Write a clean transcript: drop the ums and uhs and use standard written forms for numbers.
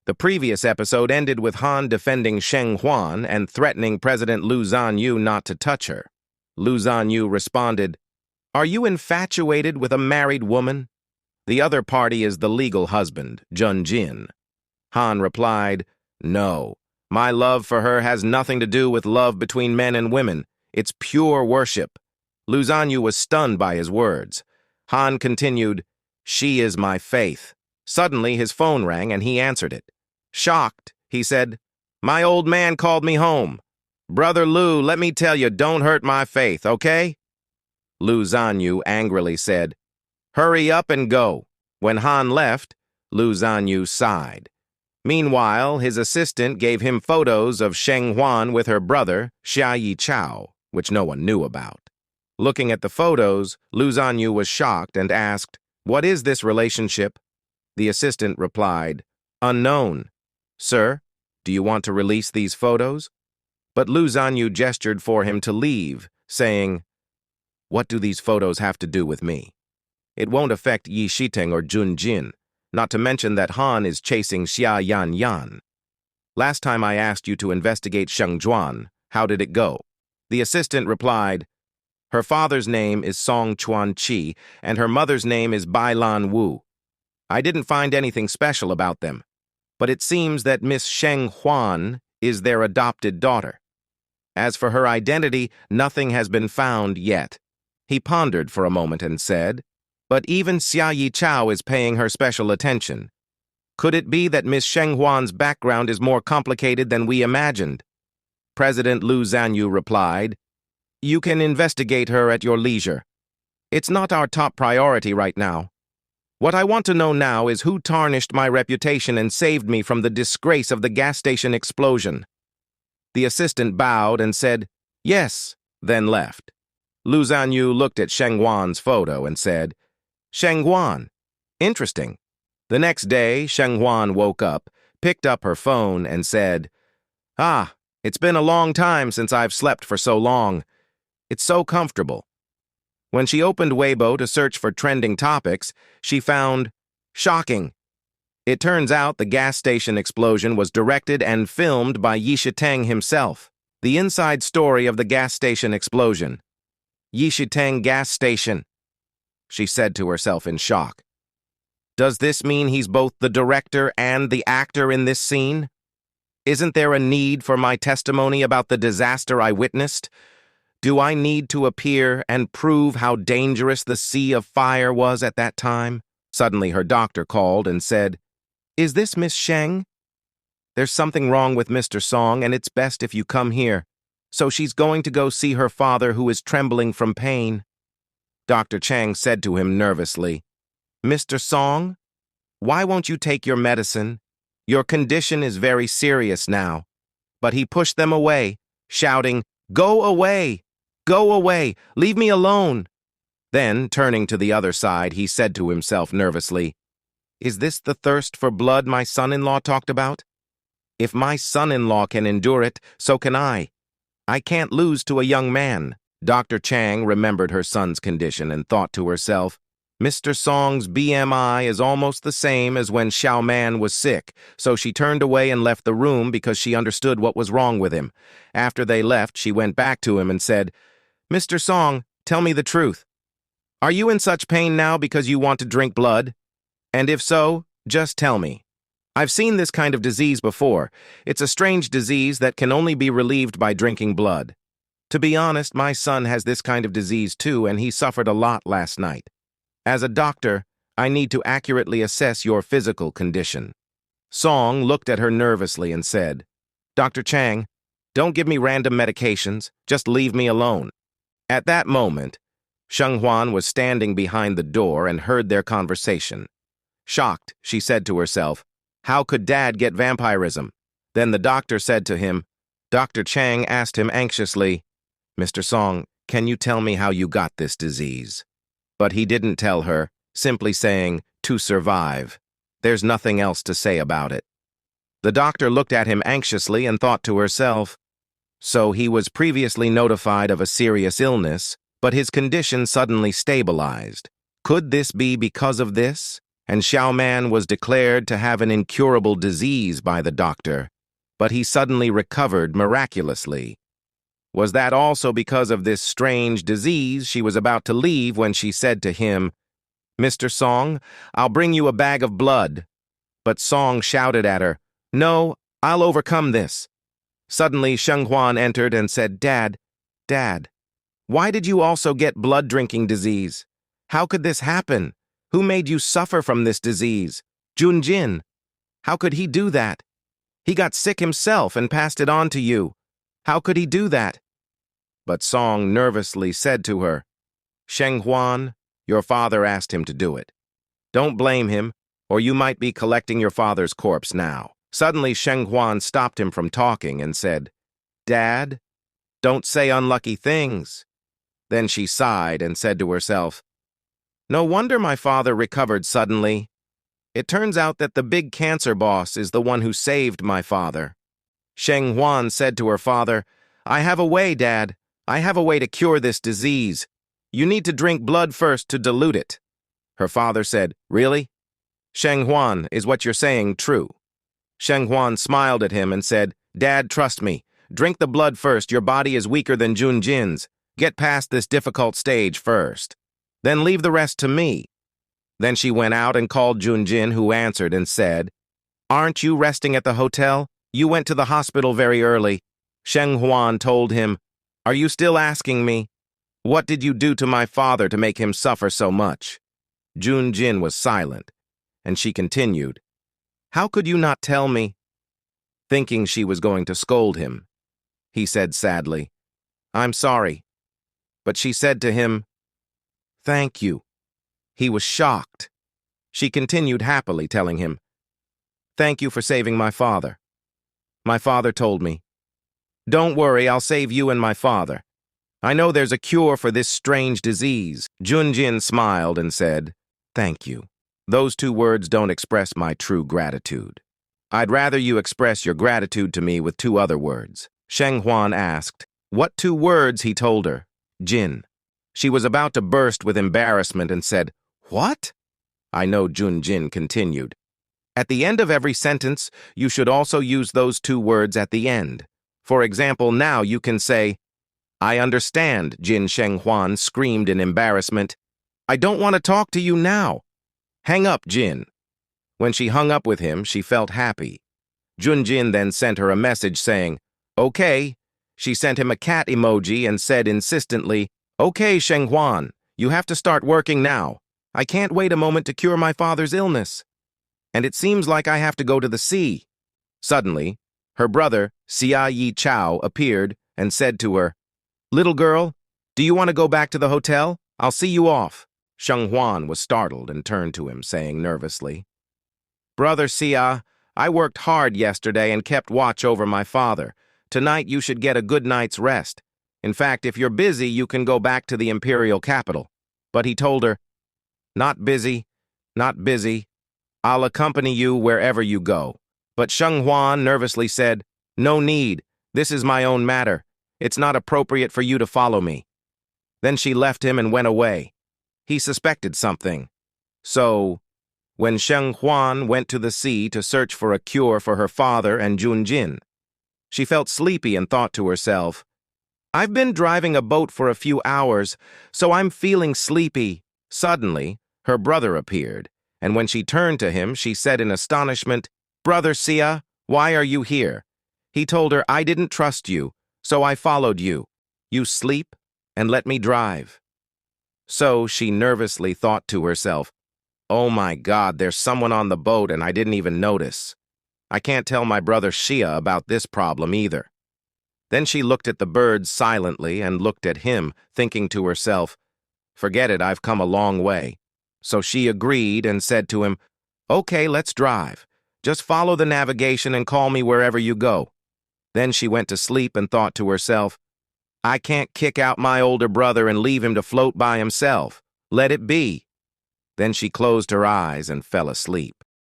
The previous episode ended with Han defending Sheng Huan and threatening President Liu Zhanyu not to touch her. Liu Zhanyu responded, "Are you infatuated with a married woman? The other party is the legal husband, Jun Jin." Han replied, "No, my love for her has nothing to do with love between men and women. It's pure worship." Liu Zhanyu was stunned by his words. Han continued, "She is my faith." Suddenly, his phone rang and he answered it. Shocked, he said, "My old man called me home. Brother Liu, let me tell you, don't hurt my faith, okay?" Liu Zhanyu angrily said, "Hurry up and go." When Han left, Liu Zhanyu sighed. Meanwhile, his assistant gave him photos of Sheng Huan with her brother, Xia Yichao, which no one knew about. Looking at the photos, Liu Zhanyu was shocked and asked, "What is this relationship?" The assistant replied, "Unknown. Sir, do you want to release these photos?" But Liu Zhanyu gestured for him to leave, saying, "What do these photos have to do with me? It won't affect Yi Shiteng or Jun Jin, not to mention that Han is chasing Xia Yan. Last time I asked you to investigate Sheng Zhuan. How did it go?" The assistant replied, "Her father's name is Song Chuan Chi, and her mother's name is Bailan Wu. I didn't find anything special about them, but it seems that Miss Sheng Huan is their adopted daughter. As for her identity, nothing has been found yet." He pondered for a moment and said, "But even Xia Yichao is paying her special attention. Could it be that Miss Sheng Huan's background is more complicated than we imagined?" President Liu Zhanyu replied, "You can investigate her at your leisure. It's not our top priority right now. What I want to know now is who tarnished my reputation and saved me from the disgrace of the gas station explosion." The assistant bowed and said, "Yes," then left. Liu Zhanyu looked at Sheng Huan's photo and said, "Sheng Huan. Interesting." The next day, Sheng Huan woke up, picked up her phone, and said, "Ah, it's been a long time since I've slept for so long. It's so comfortable." When she opened Weibo to search for trending topics, she found, "Shocking. It turns out the gas station explosion was directed and filmed by Yi Shiteng himself. The inside story of the gas station explosion. Yi Shiteng gas station," she said to herself in shock. "Does this mean he's both the director and the actor in this scene? Isn't there a need for my testimony about the disaster I witnessed? Do I need to appear and prove how dangerous the sea of fire was at that time?" Suddenly her doctor called and said, "Is this Miss Sheng? There's something wrong with Mr. Song, and it's best if you come here." So she's going to go see her father, who is trembling from pain. Dr. Chang said to him nervously, "Mr. Song, why won't you take your medicine? Your condition is very serious now." But he pushed them away, shouting, "Go away! Go away! Leave me alone!" Then, turning to the other side, he said to himself nervously, "Is this the thirst for blood my son-in-law talked about? If my son-in-law can endure it, so can I. I can't lose to a young man." Dr. Chang remembered her son's condition and thought to herself, "Mr. Song's BMI is almost the same as when Xiao Man was sick," so she turned away and left the room because she understood what was wrong with him. After they left, she went back to him and said, "Mr. Song, tell me the truth. Are you in such pain now because you want to drink blood? And if so, just tell me. I've seen this kind of disease before. It's a strange disease that can only be relieved by drinking blood. To be honest, my son has this kind of disease too, and he suffered a lot last night. As a doctor, I need to accurately assess your physical condition." Song looked at her nervously and said, "Dr. Chang, don't give me random medications. Just leave me alone." At that moment, Sheng Huan was standing behind the door and heard their conversation. Shocked, she said to herself, "How could Dad get vampirism?" Then the doctor said to him, Dr. Chang asked him anxiously, "Mr. Song, can you tell me how you got this disease?" But he didn't tell her, simply saying, "To survive." There's nothing else to say about it. The doctor looked at him anxiously and thought to herself, so he was previously notified of a serious illness, but his condition suddenly stabilized. Could this be because of this? and Xiaoman was declared to have an incurable disease by the doctor, but he suddenly recovered miraculously. Was that also because of this strange disease she was about to leave when she said to him, "Mr. Song, I'll bring you a bag of blood." But Song shouted at her, "No, I'll overcome this." Suddenly, Sheng Huan entered and said, "Dad, Dad, why did you also get blood-drinking disease? How could this happen? Who made you suffer from this disease? Junjin. How could he do that? He got sick himself and passed it on to you. How could he do that?" But Song nervously said to her, "Sheng Huan, your father asked him to do it. Don't blame him, or you might be collecting your father's corpse now." Suddenly, Sheng Huan stopped him from talking and said, "Dad, don't say unlucky things." Then she sighed and said to herself, "No wonder my father recovered suddenly. It turns out that the big cancer boss is the one who saved my father." Sheng Huan said to her father, "I have a way, Dad. I have a way to cure this disease. You need to drink blood first to dilute it." Her father said, "Really? Sheng Huan, is what you're saying true?" Sheng Huan smiled at him and said, "Dad, trust me. Drink the blood first. Your body is weaker than Junjin's. Get past this difficult stage first. Then leave the rest to me." Then she went out and called Junjin, who answered and said, "Aren't you resting at the hotel? You went to the hospital very early." Sheng Huan told him, "Are you still asking me? What did you do to my father to make him suffer so much?" Junjin was silent, and she continued, "How could you not tell me?" Thinking she was going to scold him, he said sadly, "I'm sorry." But she said to him, "Thank you." He was shocked. She continued happily, telling him, "Thank you for saving my father. My father told me. Don't worry, I'll save you and my father. I know there's a cure for this strange disease." Junjin smiled and said, "Thank you. Those two words don't express my true gratitude. I'd rather you express your gratitude to me with two other words." Sheng Huan asked, "What two words?" He told her, "Jin." She was about to burst with embarrassment and said, "What?" "I know," Junjin continued. "At the end of every sentence, you should also use those two words at the end. For example, now you can say, 'I understand,'" Sheng Huan screamed in embarrassment. "I don't want to talk to you now. Hang up, Jin." When she hung up with him, she felt happy. Junjin then sent her a message saying, "Okay." She sent him a cat emoji and said insistently, "Okay, Sheng Huan, you have to start working now. I can't wait a moment to cure my father's illness. And it seems like I have to go to the sea." Suddenly, her brother, Xia Yi Chao, appeared and said to her, "Little girl, do you want to go back to the hotel? I'll see you off." Sheng Huan was startled and turned to him, saying nervously, "Brother Xia, I worked hard yesterday and kept watch over my father. Tonight you should get a good night's rest. In fact, if you're busy, you can go back to the imperial capital." But he told her, "Not busy, not busy. I'll accompany you wherever you go." But Sheng Huan nervously said, "No need. This is my own matter. It's not appropriate for you to follow me." Then she left him and went away. He suspected something. So, when Sheng Huan went to the sea to search for a cure for her father and Junjin, she felt sleepy and thought to herself, "I've been driving a boat for a few hours, so I'm feeling sleepy." Suddenly, her brother appeared, and when she turned to him, she said in astonishment, "Brother Xia, why are you here?" He told her, "I didn't trust you, so I followed you. You sleep and let me drive." So she nervously thought to herself, "Oh my God, there's someone on the boat and I didn't even notice. I can't tell my brother Xia about this problem either." Then she looked at the birds silently and looked at him, thinking to herself, "Forget it, I've come a long way." So she agreed and said to him, "Okay, let's drive. Just follow the navigation and call me wherever you go." Then she went to sleep and thought to herself, "I can't kick out my older brother and leave him to float by himself. Let it be." Then she closed her eyes and fell asleep.